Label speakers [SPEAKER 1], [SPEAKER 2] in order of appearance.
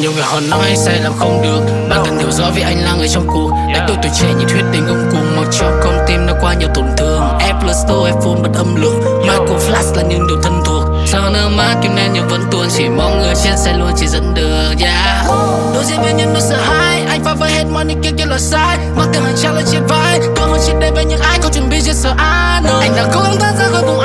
[SPEAKER 1] Nhiều người họ nói sai làm không được, bạn cần hiểu rõ vì anh là người trong cuộc. Đánh tôi tuổi trẻ nhiệt huyết tình ông cùng, mặc cho con tim nó qua nhiều tổn thương. F plus tô iPhone bật âm lượng, Michael Flash là những điều thân thuộc. Sao nước mắt kim nên nhưng vẫn tuôn, chỉ mong người trên xe luôn chỉ dẫn đường. Yeah. Đối diện với những nỗi sợ hãi, anh phá vỡ hết mọi những kia là sai. Mang tiếng hành trang lên trên vai, cơ hội trên đây với những ai không chuẩn bị giết sợ ai. Anh đang cố gắng thoát ra khỏi vùng